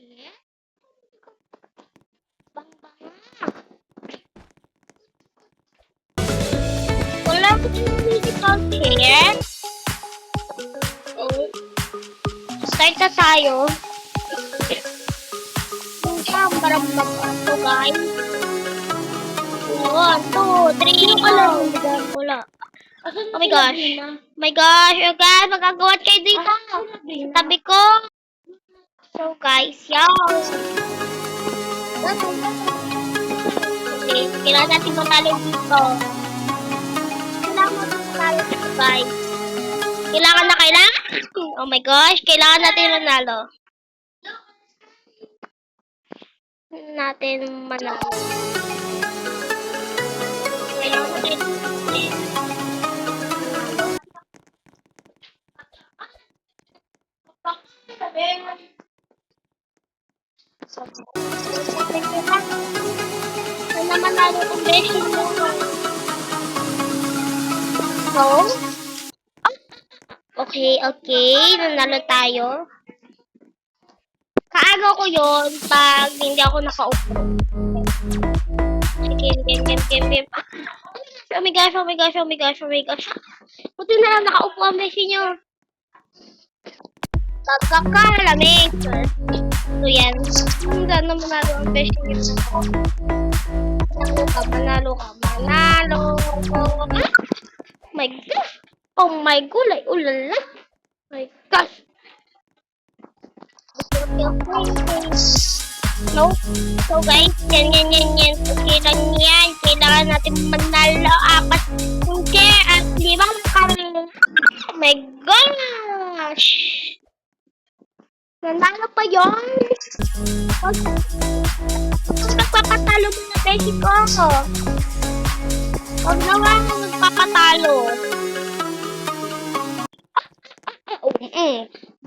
Wala ko yung musical chair. Oh. Start na tayo. Yung parang magpato, guys. 1, 2, 3, wala. Oh my gosh. My gosh, oh guys, magagawat kayo dito. Tabi ko. So guys, okay, kailangan natin matalo dito. Guys. Kailangan. Oh my gosh, kailangan natin manalo. Kailangan natin manalo ang beses mo. So, okay, nanalo tayo. Kaano ko yun pag hindi ako nakaupo. Game. Oh my gosh. Buti na lang nakaupo ang beses nyo. Pagkakalamig. So yan. Hindi na manalo ang beses nyo. Manalo ka. Oh my gulay, ulala. My gosh. No? So guys, yan. Okay lang yan. Kailangan natin manalo 4 chair at 5 kami. Oh my gosh. Nanalo pa yun. Pag nagpapatalo mo na beshi ko. Huwag naman magpapatalo.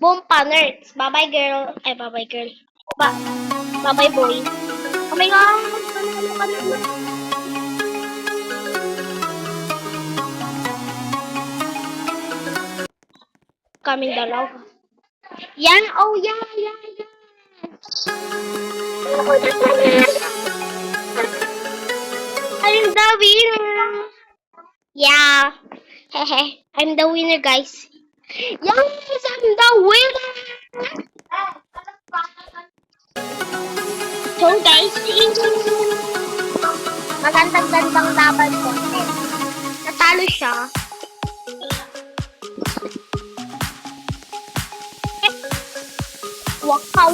Bompa nerds. Bye-bye girl. Ay, bye-bye girl. Bye-bye boy. Oh my god. Kaming dalaw. Yan. Oh, yan. I'm the winner. Yeah. Hehe. I'm the winner, guys. Yes, I'm the winner. So guys, magandang laban ko. Natalo siya. Waka.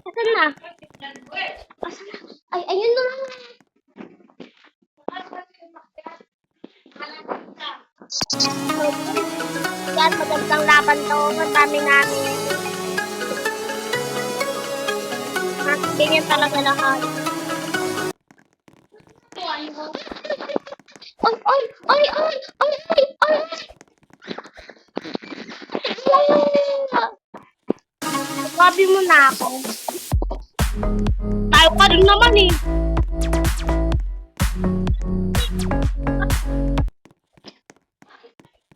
Asan na? Ay, ayun na lang. Yan, magandang laban to. Madami namin. Ganyan talaga lahat. Ay! Sabi mo na ako. Tayo pa rin naman eh.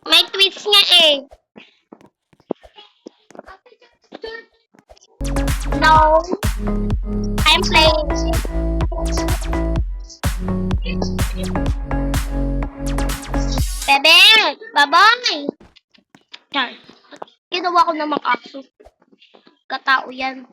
May tweets nga eh. No. I'm playing. Bebe! Bye-bye! Char. Ginawa ko namang kapso. Katao yan.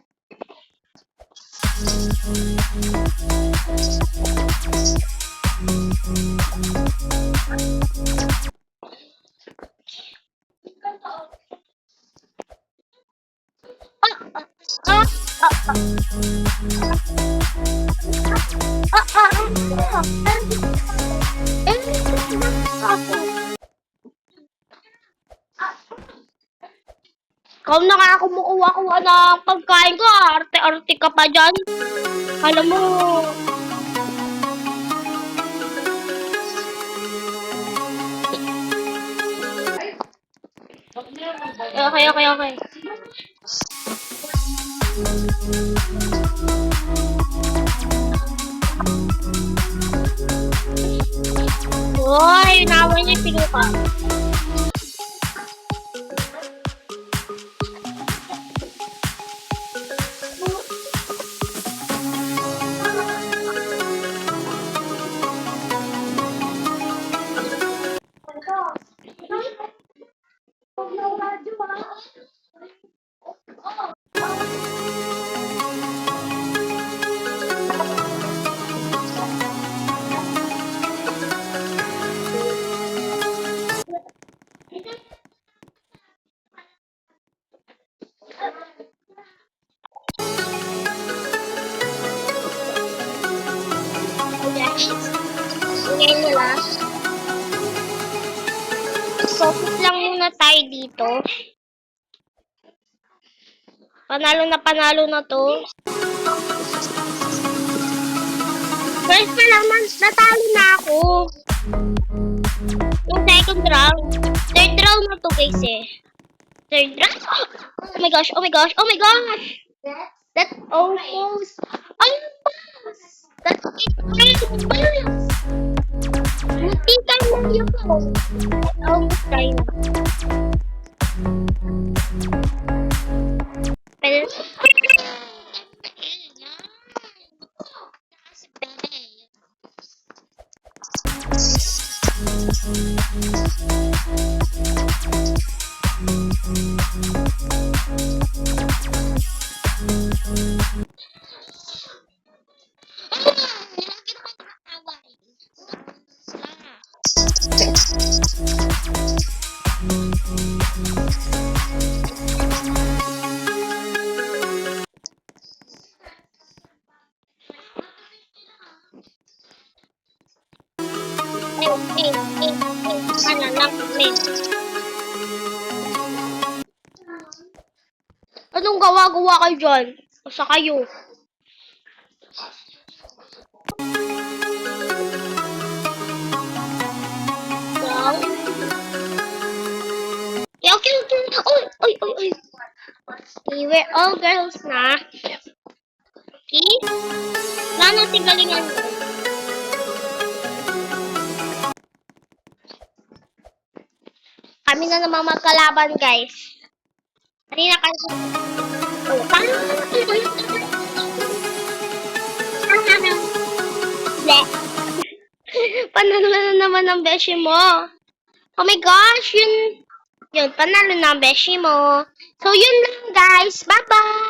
Ikaw na nga kumukuha ng pagkain ko, arte-arte ka pa dyan. Alam mo, okay. asawa niya pinuka. Ngayon nila. Focus lang muna tayo dito. Panalo na to. First pa lang, natalo na ako. Yung second round. Third round na to guys eh. Third round. Oh my gosh, oh my gosh, oh my gosh. That almost. That it almost. Buti ka mo yun po. That almost tayo. Pero, ano lang, anong gawa-gawa kayo dyan? Basta kayo. Wow. Okay. Oy. Okay, we're all girls na. Okay? Wala natin galingan mo. Kami na naman magkalaban, guys. Kanina kasi... Oh, paano ito yung... Bleh. Panalo na naman ang beshi mo. Oh my gosh, yun, panalo na ang beshi mo. So, yun lang, guys. Bye-bye!